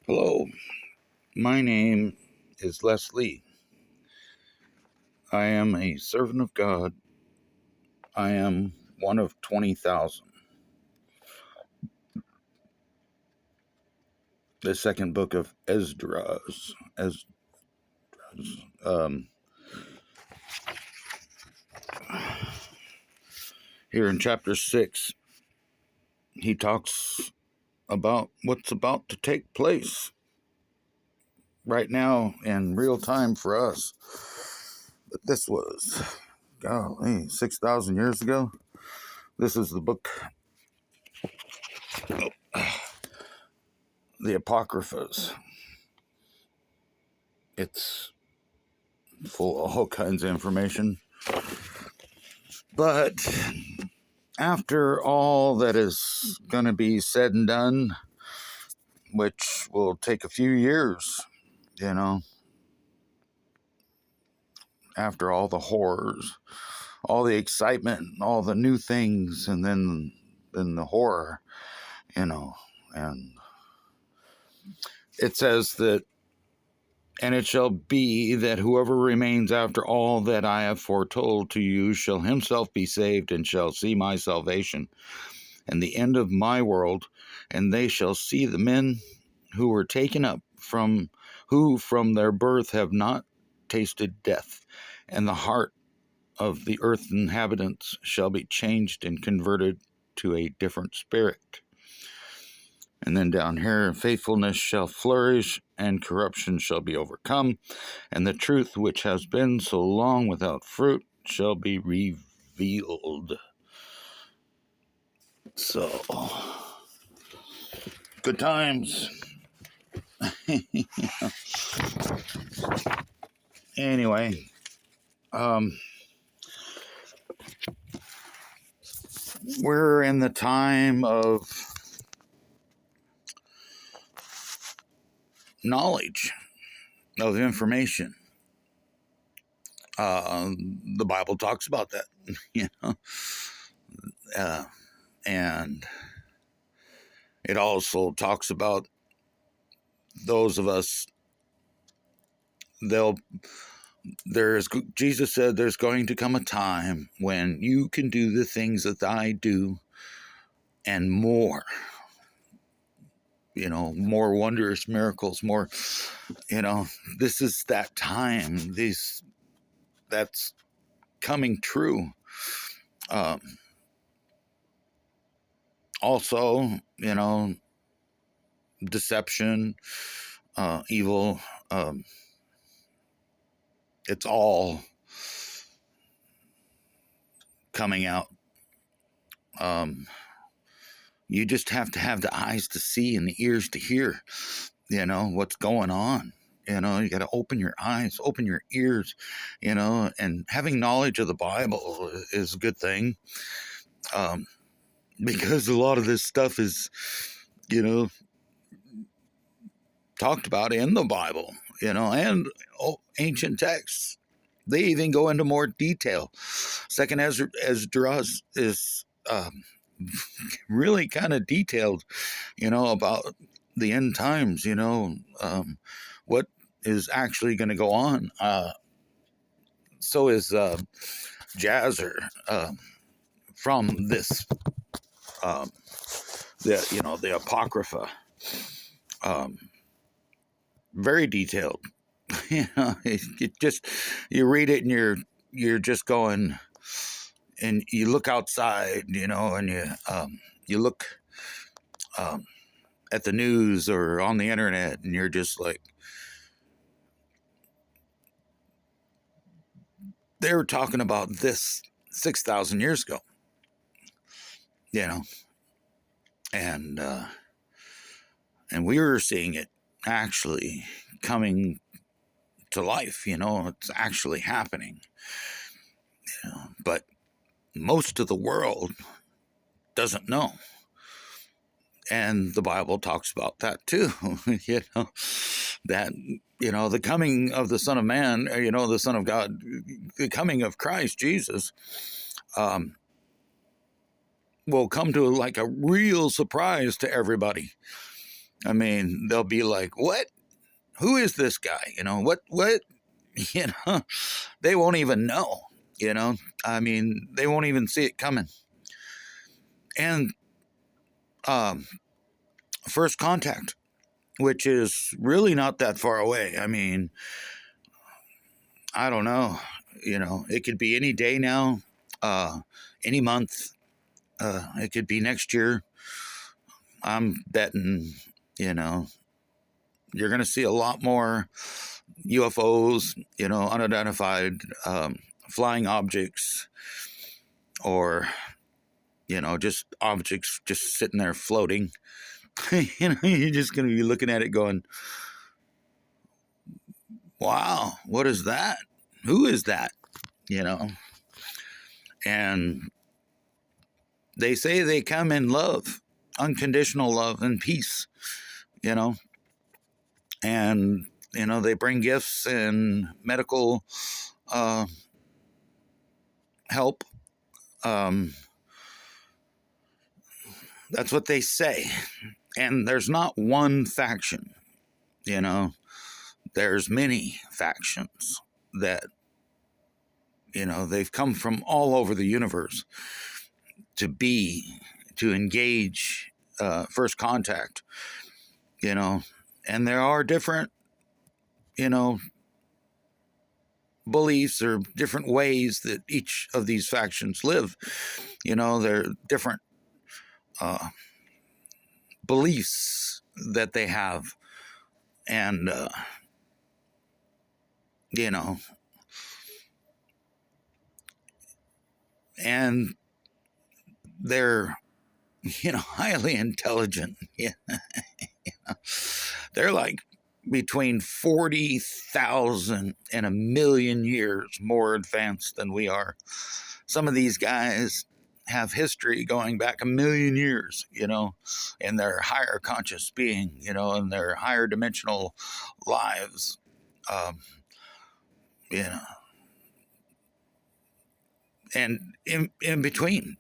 Hello, my name is Leslie. I am a servant of God. I am one of 20,000. The second book of Esdras. Um, Here in chapter 6, he talks about what's about to take place right now in real time for us. But this was, golly, 6,000 years ago. This is the book, the Apocryphas. It's full of all kinds of information. But after all that is going to be said and done, which will take a few years, you know, after all the horrors, all the excitement, all the new things, and then the horror, and it says that, and it shall be that whoever remains after all that I have foretold to you shall himself be saved and shall see my salvation and the end of my world, and they shall see the men who were taken up who from their birth have not tasted death, and the heart of the earth inhabitants shall be changed and converted to a different spirit. And then down here, faithfulness shall flourish, and corruption shall be overcome, and the truth which has been so long without fruit shall be revealed. So, good times. Anyway, we're in the time of knowledge, of information. The Bible talks about that, you know, and it also talks about those of us. Jesus said, there's going to come a time when you can do the things that I do and more. You know, more wondrous miracles, more. You know, this is that time. That's coming true. Also, you know, deception, evil, it's all coming out. You just have to have the eyes to see and the ears to hear, you know, what's going on. You know, you got to open your eyes, open your ears, you know, and having knowledge of the Bible is a good thing. Because a lot of this stuff is, you know, talked about in the Bible, you know, and ancient texts. They even go into more detail. Second Esdras is really kind of detailed, you know, about the end times, you know, what is actually going to go on. So is Jasher from this, the Apocrypha. Very detailed. You know, it just, you read it and you're just going, and you look outside, you know, and you look at the news or on the internet, and you're just like, they were talking about this 6,000 years ago, you know, and we were seeing it actually coming to life, you know, it's actually happening, you know, but most of the world doesn't know. And the Bible talks about that too, you know, that, you know, the coming of the Son of Man, you know, the Son of God, the coming of Christ Jesus, will come to like a real surprise to everybody. I mean, they'll be like, what? Who is this guy? What? You know, they won't even know, I mean, they won't even see it coming. And um, first contact, which is really not that far away. I mean, I don't know, it could be any day now, any month, it could be next year. I'm betting, you're going to see a lot more UFOs, unidentified flying objects, or, just objects just sitting there floating. You're just going to be looking at it going, wow, what is that? Who is that? And they say they come in love, unconditional love and peace, and, they bring gifts and medical help. That's what they say. And there's not one faction, there's many factions that, they've come from all over the universe to engage first contact, and there are different, beliefs or different ways that each of these factions live. They're different beliefs that they have, and and they're highly intelligent. Yeah. They're like between 40,000 and 1,000,000 years more advanced than we are. Some of these guys have history going back 1,000,000 years, in their higher conscious being, in their higher dimensional lives, and in between,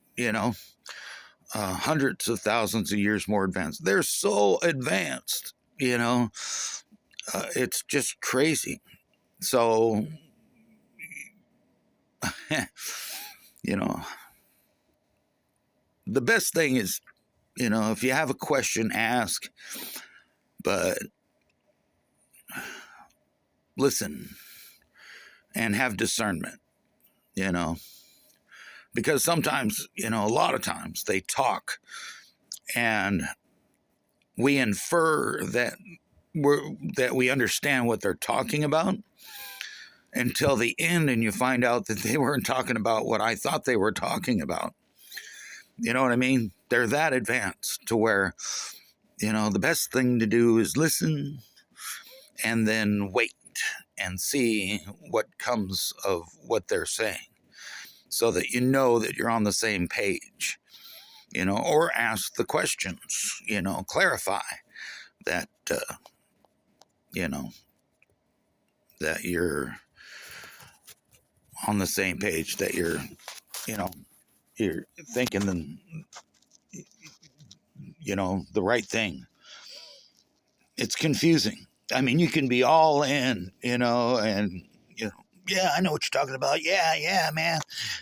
hundreds of thousands of years more advanced. They're so advanced, it's just crazy. So, the best thing is, if you have a question, ask, but listen and have discernment, because sometimes, a lot of times they talk and we infer that we understand what they're talking about until the end, and you find out that they weren't talking about what I thought they were talking about. You know what I mean? They're that advanced to where, the best thing to do is listen and then wait and see what comes of what they're saying, so that that you're on the same page, or ask the questions, clarify that, that you're on the same page, that you're thinking the right thing. It's confusing. I mean, you can be all in, and, yeah, I know what you're talking about. Yeah, man.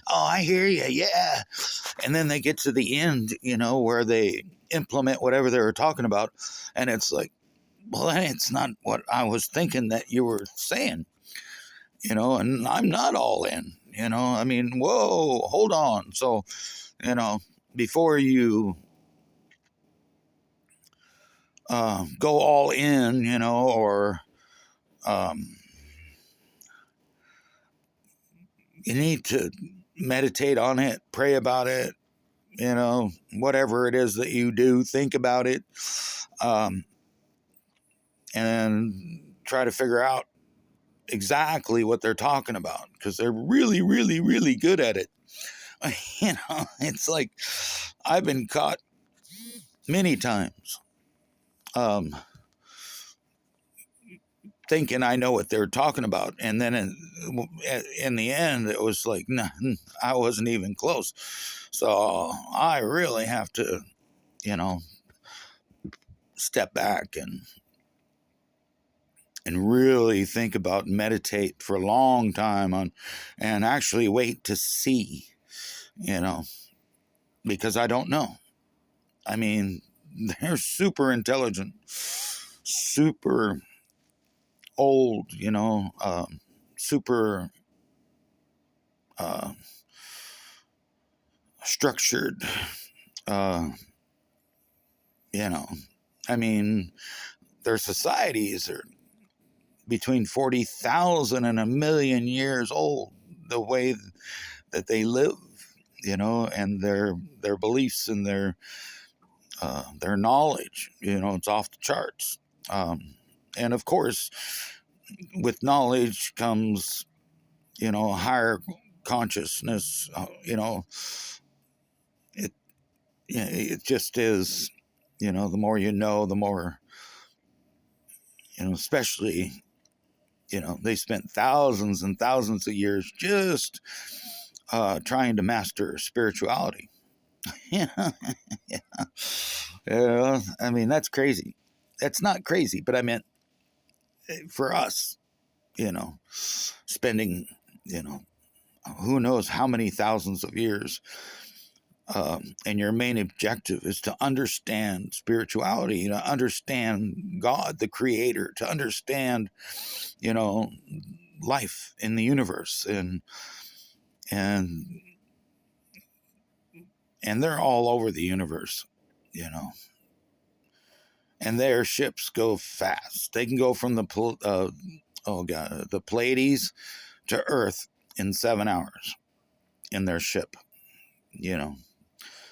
Oh, I hear you. Yeah. And then they get to the end, where they implement whatever they were talking about. And it's like, well, it's not what I was thinking that you were saying, and I'm not all in, I mean, whoa, hold on. So, before you go all in, or you need to meditate on it, pray about it, whatever it is that you do, think about it, and try to figure out exactly what they're talking about, because they're really, really, really good at it. It's like I've been caught many times thinking I know what they're talking about, and then in the end it was like, nah, I wasn't even close. So I really have to step back and really think about and meditate for a long time on, and actually wait to see, because I don't know. I mean, they're super intelligent, super old, super uh, structured, uh, I mean, their societies are between 40,000 and 1,000,000 years old, the way that they live, and their beliefs and their knowledge, it's off the charts. And of course, with knowledge comes, higher consciousness. It it just is, the more you know, the more, especially, they spent thousands and thousands of years just trying to master spirituality. Yeah, I mean, that's crazy. That's not crazy, but I meant for us, spending, who knows how many thousands of years. And your main objective is to understand spirituality, to understand God, the creator, to understand, life in the universe. And they're all over the universe, and their ships go fast. They can go from the Pleiades to Earth in 7 hours in their ship,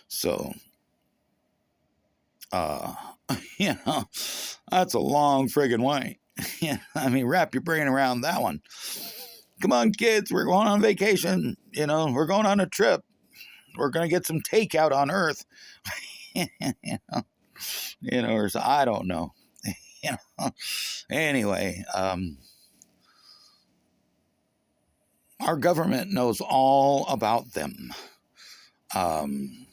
So, that's a long friggin' way. Yeah, I mean, wrap your brain around that one. Come on, kids, we're going on vacation. We're going on a trip. We're going to get some takeout on Earth. Or I don't know. Anyway, our government knows all about them, and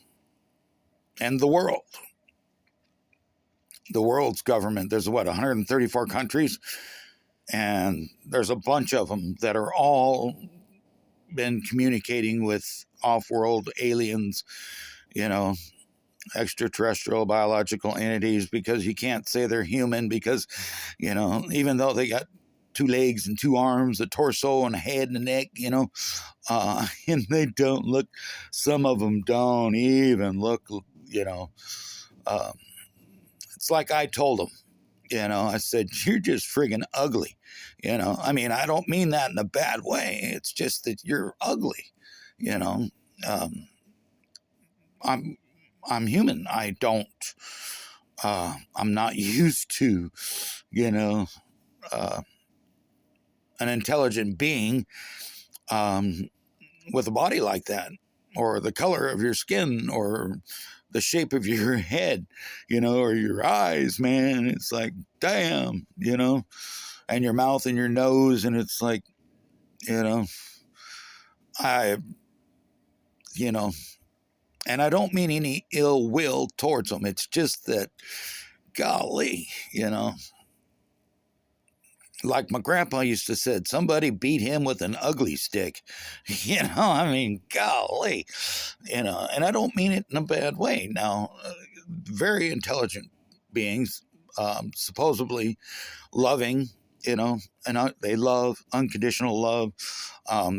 the world. The world's government. There's 134 countries, and there's a bunch of them that are all been communicating with off-world aliens, extraterrestrial biological entities, because you can't say they're human, because, even though they got 2 legs and 2 arms, a torso and a head and a neck, and they don't look, some of them don't even look, it's like I told them, I said, you're just friggin' ugly. I mean, I don't mean that in a bad way. It's just that you're ugly. I'm human. I don't, I'm not used to, an intelligent being, with a body like that, or the color of your skin, or the shape of your head, or your eyes, man. It's like, damn, and your mouth and your nose. And it's like, I, and I don't mean any ill will towards them. It's just that, golly, like my grandpa used to say, somebody beat him with an ugly stick. I mean, golly, and I don't mean it in a bad way. Now, very intelligent beings, supposedly loving, and they love, unconditional love,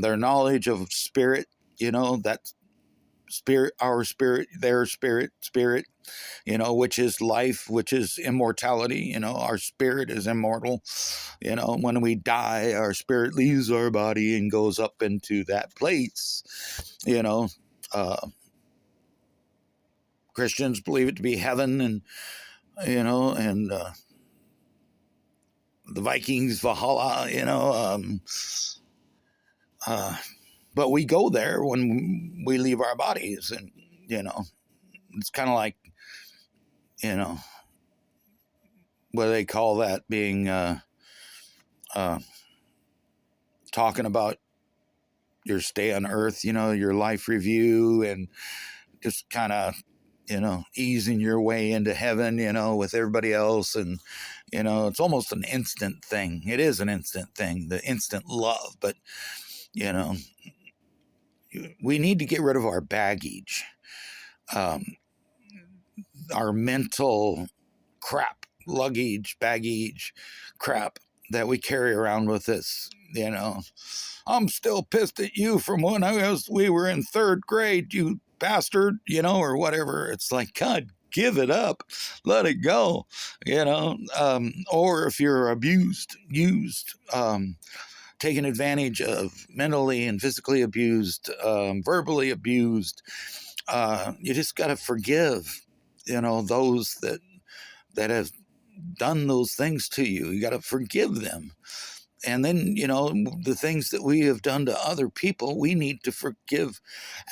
their knowledge of spirit, that spirit, our spirit, their spirit, which is life, which is immortality. Our spirit is immortal. When we die, our spirit leaves our body and goes up into that place. Christians believe it to be heaven, and and the Vikings, Valhalla. But we go there when we leave our bodies, and it's kind of like, what do they call that, being talking about your stay on Earth, your life review, and just kind of, easing your way into heaven, with everybody else. And, it's almost an instant thing. It is an instant thing, the instant love. But, you know, we need to get rid of our baggage, our mental crap, luggage, baggage, crap that we carry around with us. I'm still pissed at you from when we were in third grade, you bastard, or whatever. It's like, God, give it up, let it go, or if you're used, taken advantage of, mentally and physically abused, verbally abused, you just got to forgive, those that have done those things to you. You got to forgive them. And then, the things that we have done to other people, we need to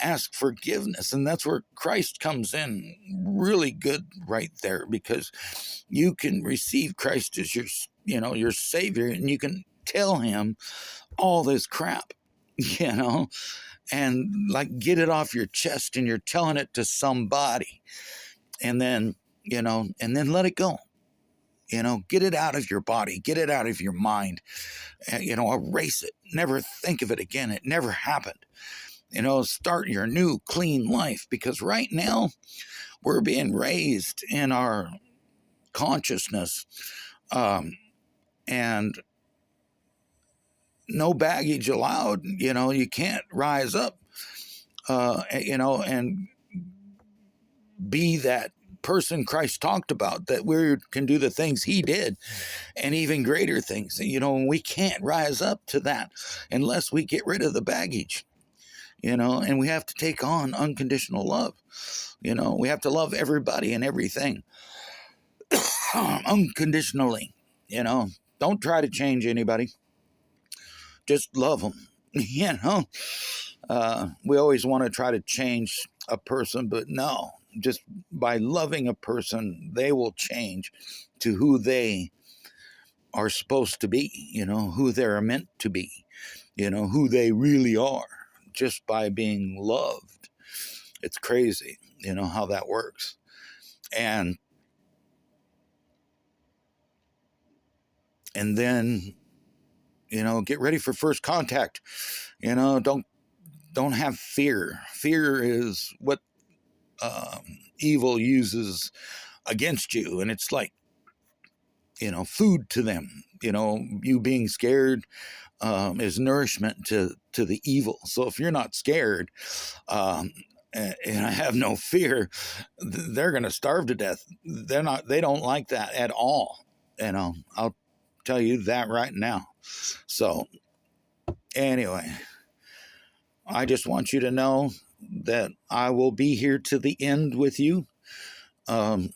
ask forgiveness. And that's where Christ comes in really good right there, because you can receive Christ as your Savior, and you can tell him all this crap, and like get it off your chest, and you're telling it to somebody, and then, let it go. Get it out of your body, get it out of your mind, erase it, never think of it again. It never happened. Start your new clean life, because right now we're being raised in our consciousness, and no baggage allowed. You can't rise up, and be that person Christ talked about, that we can do the things he did and even greater things. We can't rise up to that unless we get rid of the baggage, and we have to take on unconditional love. We have to love everybody and everything unconditionally. Don't try to change anybody, just love them. We always want to try to change a person, but no, just by loving a person, they will change to who they are supposed to be, who they're meant to be, who they really are, just by being loved. It's crazy, how that works. And then, get ready for first contact. Don't have fear. Fear is what evil uses against you, and it's like, food to them. You being scared is nourishment to the evil. So if you're not scared, and I have no fear, they're going to starve to death. They don't like that at all. I'll tell you that right now. So anyway, I just want you to know that I will be here to the end with you. And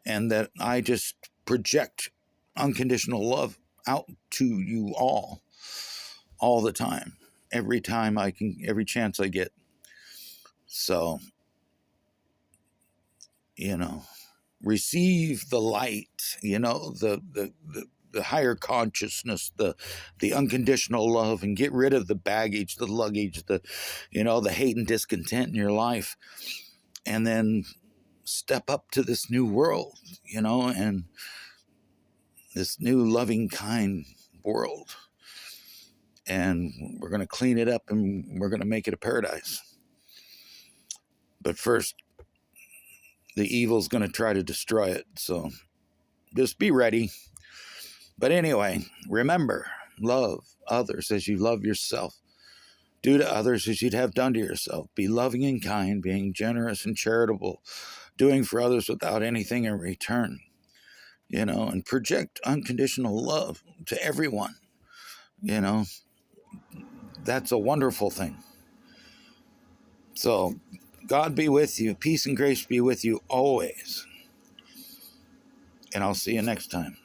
that I just project unconditional love out to you all the time, every time I can, every chance I get. So, receive the light, the higher consciousness, the unconditional love, and get rid of the baggage, the luggage, the hate and discontent in your life, and then step up to this new world, and this new loving, kind world. And we're going to clean it up, and we're going to make it a paradise. But first, the evil's going to try to destroy it. So just be ready. But anyway, remember, love others as you love yourself. Do to others as you'd have done to yourself. Be loving and kind, being generous and charitable, doing for others without anything in return, and project unconditional love to everyone. That's a wonderful thing. So God be with you. Peace and grace be with you always. And I'll see you next time.